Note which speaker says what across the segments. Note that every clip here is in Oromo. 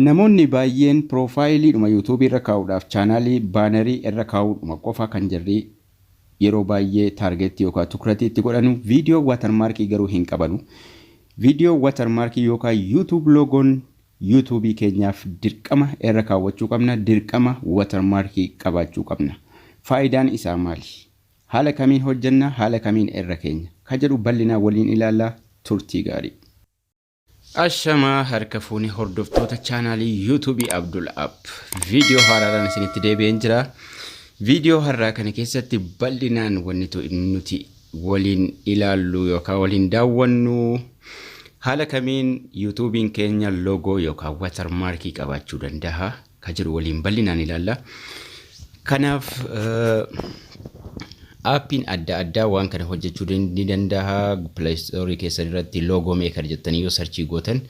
Speaker 1: Namoonni baay'een profaayiliidhuma YouTube irra kaa'uudhaaf chaanaalii baanarii irra kaa'uudhuma qofa kan jirri yeroo baay'ee taargeetti yookaan tukratii itti godhanu viidiyoo watermarkii garuu hin qabanu. Viidiyoo watermarkii yookaan YouTube logoon YouTube keenyaaf dirqama irra kaawwachuu qabna, dirqama watermarkii qabaachuu qabna. Faayidaan isaa maali? Haala kamiin hojjenna, haala kamiin irra keenya ka jedhu bal'inaa waliin ilaallaa. Turtii gaarii. Ashamaa harka fuuni hordoftoota chaanaalii YouTube Abdul app viidiyoo haaraadhaan isinitti deebi'een jira. Viidiyoo har'aa kana keessatti bal'inaan wanti nuti waliin ilaallu yookaan waliin daawwannu haala kamiin YouTubein keenya logo yookaan watermarkii qabaachuu danda'a ka jedhu waliin bal'inaan ilaalla. Kanaaf appiin adda addaa waan kana hojjechuu ni danda'a. Play Store keessa irratti logo maker jettanii yoo search gootan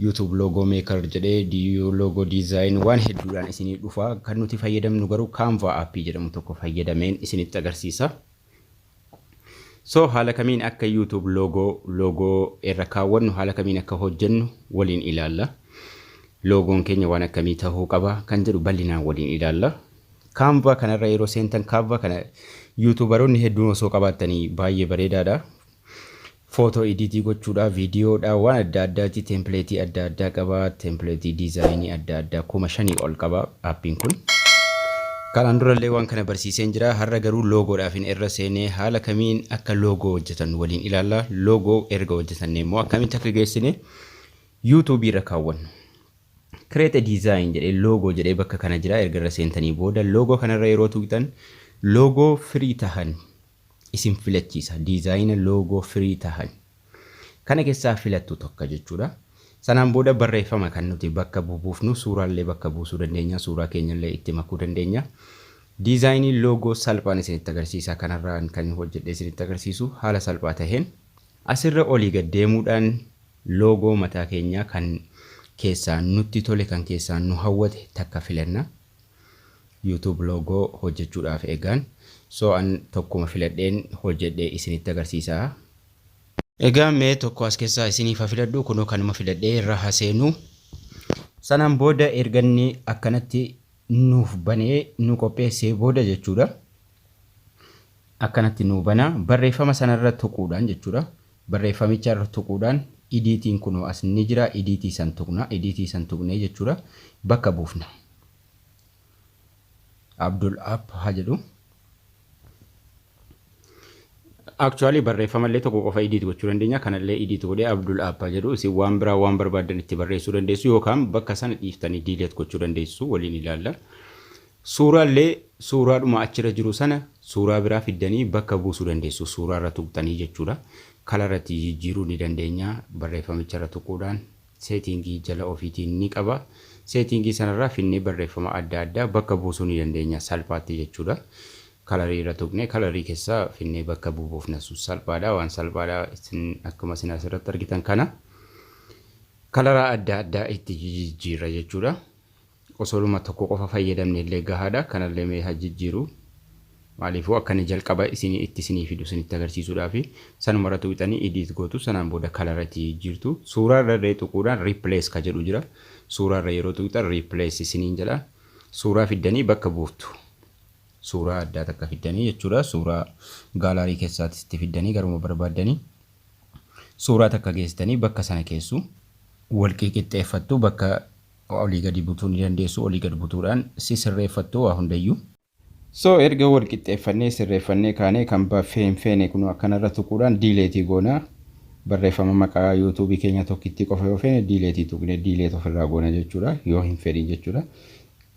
Speaker 1: YouTube logo maker jedhee logo design waan hedduudhaan isinii dhufa. Kan nuti fayyadamnu garuu Canva appii jedhamu tokko fayyadameen isinitti agarsiisa. So haala kamiin akka YouTube logo irra kaawwannu, haala kamiin akka hojjennu waliin ilaalla. Logoon keenya waan akkamii ta'uu qaba kan jedhu bal'inaan waliin ilaalla. Canva kanarra yeroo seentan Canva kana YouTuberoonni hedduun osoo qabaatanii baay'ee bareedaadha. Photo editing gochuudhaaf, viidiyoodha, waan adda addaati, template adda addaa qaba, template design adda addaa 5,000 ol qaba appiin kun. Kanaan durallee waan kana barsiiseen jira. Har'a garuu logoodhaaf irra seenee haala kamiin akka logo hojjetan waliin ilaalla. Logo erga hojjetannee immoo akkamitti akka geessine YouTube irra kaawwannu. Create a design jedhee logo jedhee bakka kana jira. Erga irra seentanii booda logo kanarra yeroo tuqxan logo free tahan isin filachiisa. Design logo free tahan kana keessaa filattu tokko jechuudha. Sanaan booda barreeffama kan nuti bakka buufnu, suuraallee bakka buusuu dandeenya, suuraa keenyallee itti makuu dandeenya. Design logo salphaan isinitti agarsiisa. Kanarraan kan hojjedhee isinitti agarsiisu haala salphaa taheen asirra olii gad deemuudhaan logo mataa keenyaa kan keessaan nutti tole, kan keessaan nu hawwate takka filanna. YouTube logo hojjechuudhaaf eegaan so an tokkuma filadheen hojjedhee isinitti agarsiisa. Egaa mee tokko as keessaa isiniif filadhu kunoo kanuma filadhee irra haseenu. Sanaan booda erganni akkanatti nuuf banee nu qopheessee booda jechuudha. Akkanatti nu bana barreeffama sanarra tuquudhaan jechuudha. Barreeffamicha irra tuquudhaan editiin kunoo as ni jira. Editii san tuqna. Editii san tuqnee jechuudha bakka buufna. Abdul app haa jedhu. Actually barreeffama illee tokko qofa edit gochuu dandeenya. Kanallee edit godhee Abdul app haa jedhu. Isin waan biraa waan barbaadan itti barreessuu dandeessu yookaan bakka sana dhiiftanii delete gochuu dandeessu. Waliin ilaalla. Suuraallee suuraadhuma achirra jiru sana suuraa biraa fiddanii bakka buusuu dandeessu. Suuraarra tuqxanii jechuudha. Kalarratti jijjiiruu ni dandeenya. Barreeffamicharra tuquudhaan settingii jala ofiitiin ni qaba. Settingii sanarraa finnee barreeffama adda addaa bakka buusuu ni dandeenya salphaatti jechuudha. Kalarii irra tuqnee kalarii keessaa finnee bakka buufna salphaadha. Waan salphaadha akkuma isin asirratti argitan kana kalaraa adda addaa itti jijjiirra jechuudha. Osooluma tokko qofa fayyadamne illee gahaadha. Kanallee mee haa jijjiiru. Maaliifuu akkani jalqaba isinii fidu isinitti agarsiisuudhaaf sanumarra tuqxanii edit gootu. Sanaan booda kalaratti jijjiirtu. Suuraarra tuquudhaan replace ka jedhu jira. Suuraarra yeroo tuqxan replace isiniin jedha. Suuraa fiddanii bakka buuftu. Suuraa addaa takka fiddanii jechuudha. Suuraa gaalarii keessaatti itti fiddanii garuma barbaaddanii suuraa takka geessitanii bakka sana keessu wal qixxeeffattu. Bakka olii gadi butuu ni dandeessu. Olii gadi butuudhaan sirreeffattu waa hundayyuu. So erga wal qixxeeffannee sirreeffannee kaanee kan feene kun akkanarra tuquudhaan delete goona. Barreeffama maqaa YouTube keenya tokkitti qofa yoo feene delete tuqne delete ofirraa goona jechuudha. Yoo hin fedhin jechuudha.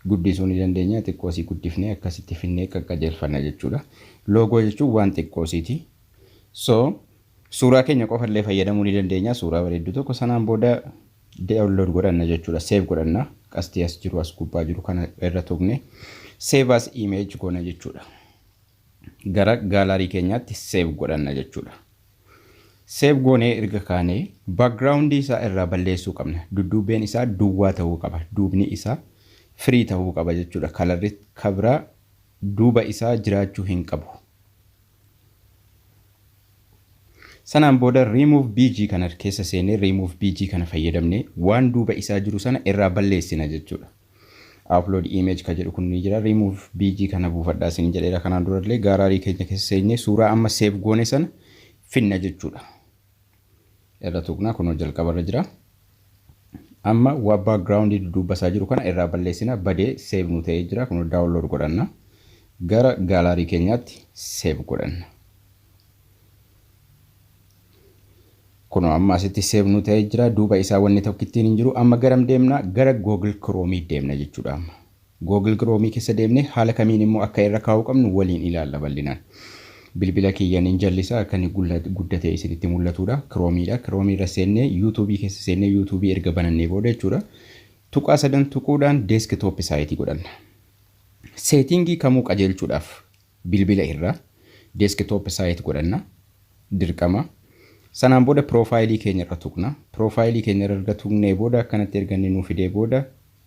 Speaker 1: Guddisuu ni dandeenya. Xiqqoosii guddifnee akkasitti finnee qaqqajeelfanna jechuudha. Logo jechuun waan xiqqoosiiti. So suuraa keenya qofa illee fayyadamuu ni dandeenya. Suuraa bareedduu tokko sanaan booda download godhanna jechuudha. Save godhanna. Qastii as jiru as gubbaa jiru kana irra tuqne save as image goona jechuudha. Gara gaalarii keenyaatti save godhanna jechuudha. Save goonee erga kaanee background isaa irraa balleessuu qabna. Dudduubeen isaa duwwaa ta'uu qaba. Duubni isaa free ta'uu qaba jechuudha. Kalarri kabraa duuba isaa jiraachuu hin qabu. Sanaan booda remove bg kana keessa seenee remove bg kana fayyadamne waan duuba isaa jiru sana irraa balleessina jechuudha. Upload image ka jedhu kun ni jira. Remove bg kana buufadhaa isin jedheera. Kanaan durallee gaaraarii keenya keessa seenee suuraa amma save goone sana finna jechuudha. Irra tuqna kun jalqaba irra jira. Amma waa background duuba isaa jiru kana irraa balleessina badee save nu ta'ee jira. Kun download godhanna. Gara gaalarii keenyaatti save godhanna. Kun amma asitti save nu ta'ee jira. Duuba isaa wanni tokkittiin hin jiru. Amma garam deemna? Gara Google Chrome deemna jechuudha. Amma Google Chrome keessa deemne haala kamiin immoo akka irra kaa'uu qabnu waliin ilaalla bal'inaan. Bilbila kiyyaan hin jallisaa akka inni guddatee isinitti mul'atudha. Chromeedha. Chrome irra seennee YouTube keessa seennee YouTube erga banannee booda jechuudha. Tuqaa sadan tuquudhaan desktop site godhanna. Settingii kamuu qajeelchuudhaaf bilbila irra desktop site godhanna. Dirqama. Sanaan booda profile keenya irra tuqna. Profile keenya irra tuqnee booda akkanatti erganne nu fidee booda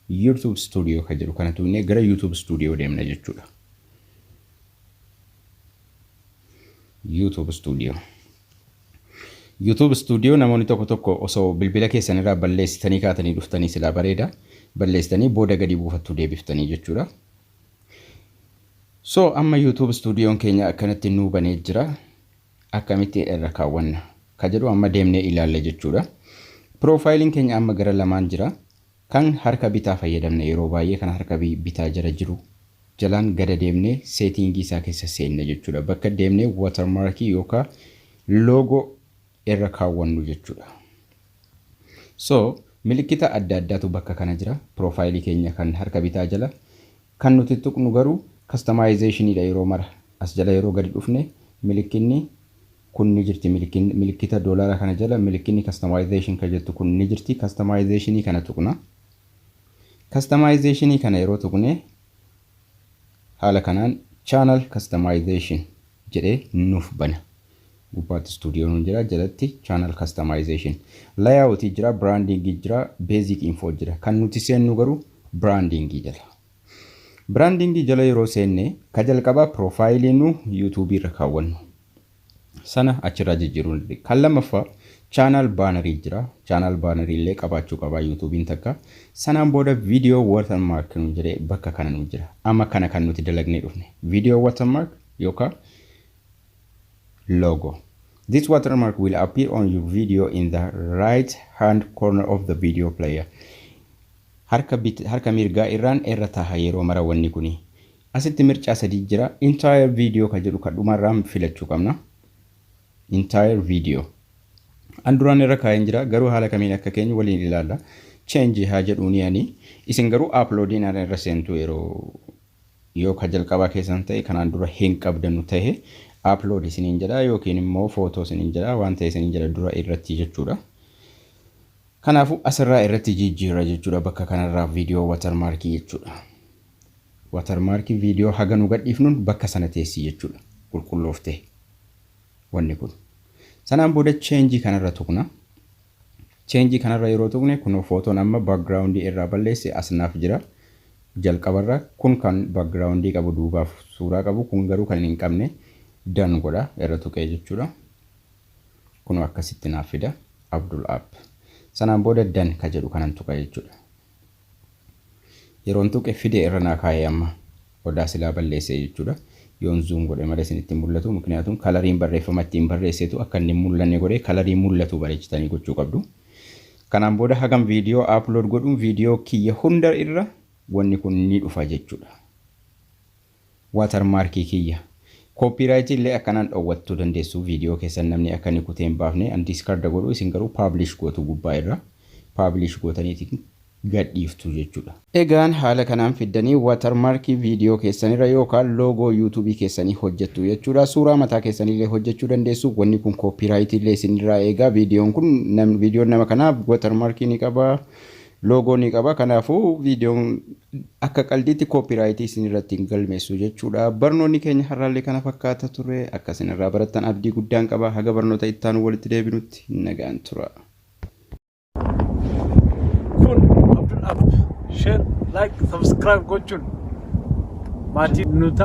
Speaker 1: YouTube Studio ka jedhu kana tuqnee gara YouTube Studio deemna jechuudha. YouTube Studio. YouTube Studio namoonni tokko osoo bilbila keessan irraa balleessitanii kaatanii dhuftanii silaa bareeda. Balleessitanii booda gadi buufattu deebiftanii jechuudha. So amma YouTube Studioon keenya akkanatti nuu banee jira. Akkamitti irra kaawwanna ka jedhu amma deemnee ilaalla jechuudha. Profiling keenya amma gara lamaan jira. Kan harka bitaa fayyadamne yeroo baay'ee kan harka bitaa jara jiru jalaan gada deemnee setting isaa keessa seenna jechuudha. Bakka deemnee watermark yookaan logo irra kaawwannu jechuudha. So milikkita adda addaatu bakka kana jira. Profile keenya kan harka bitaa jala kan nuti tuqnu garuu customization dha yeroo mara. As jala yeroo gadi dhufne milikkinni kun ni jirti milikkita doolaara kana jala milikkinni customization ka jettu kun ni jirti. Customization kana tuqna. Customization kana yeroo tuqne haala kanaan channel customization jedhee nuuf bana. Gubbaatti studio nun jira jalatti channel customization. Layout jira, branding jira, basic info jira. Kan nuti seennu garuu branding jala. Branding jala yeroo seenne ka jalqaba profile nu YouTube irra kaawwannu. Sana achirra jijjiiruun kan lammaffaa channel banner jira. Channel banner illee qabachu qaba YouTube takka. Sanaan booda video watermark nu jira bakka kana nu jira. Amma kana kan nuti dalagnee dhufne. Video watermark yookaan logo. This watermark will appear on your video in the right hand corner of the video player. Harka mirgaa irraan irra taha yeroo mara wanni kuni. Asitti mircaa sadii jira. Entire video ka jedhu kadhumarraan filachuu qabna. Entire video. Anduraan irra kaa'een jira garuu haala kamiin akka keenya waliin ilaalla. Change haa jedhuuni ani isin garuu uploadiin irra seentu yoo ka jalqabaa keessan ta'e kanaan dura hin qabdanu ta'e upload isiniin jedha yookiin immoo photo isiniin jedha waan ta'e isiniin jedha dura irratti jechuudha. Kanaafuu asirraa irratti jijjiirra jechuudha bakka kanarraa video watermark jechuudha. Watermark video haga nu gadhiifnuun bakka sana teessi jechuudha. Qulqullooftee wanni kun. Sanaan booda change kanarra tuqna. Change kanarra yeroo tuqne kun photoon amma background irraa balleesse asnaaf jira. Jalqabarra kun kan background qabu duubaaf suuraa qabu kun garuu kan hin qabne dan godha irra tuqee jechuudha. Kun akkasitti naaf fida Abdul app. Sanaan booda dan ka jedhu kanan tuqa jechuudha. Yeroon tuqe fide irra naa kaa'ee amma odaa silaa balleesse jechuudha. Yoon zoom godhe malee isinitti mul'atu mukniyaatum kalariin barreeffama ittiin barreessetu akka inni mul'anne godhe kalariin mul'atu bareechitanii gochuu qabdu. Kanaan booda hagam video upload godhuun video kiyya hunda irra wanni kun ni dhufa jechuudha. Watermark kiyya. Copyright illee akkanaan dhowwattuu dandeessu video keessan namni akka inni kuteen baafne undiscard godhu isin garuu publish gootu gubbaa irra publish gootaniitiin gadhiiftu jechuudha. Egaan haala kanaan fiddanii watermark video keessanirra yookaan logo YouTube keessanii hojjettu jechuudha. Suuraa mataa keessanillee hojjechuu dandeessu. Wanni kun copyright illee isinirraa eegaa. Videoon kun videoon nama kanaaf watermark ni qaba, logo ni qaba. Kanaafuu videoon akka qaldiitti copyright isinirratti hin galmeessu jechuudha. Barnoonni keenya har'aallee kana fakkaata ture. Akka isinirraa barattan abdii guddaan qaba. Haga barnoota ittaanu walitti deebinutti nagaan tura.
Speaker 2: Abdul share, like, subscribe, go chun. Mati nuta.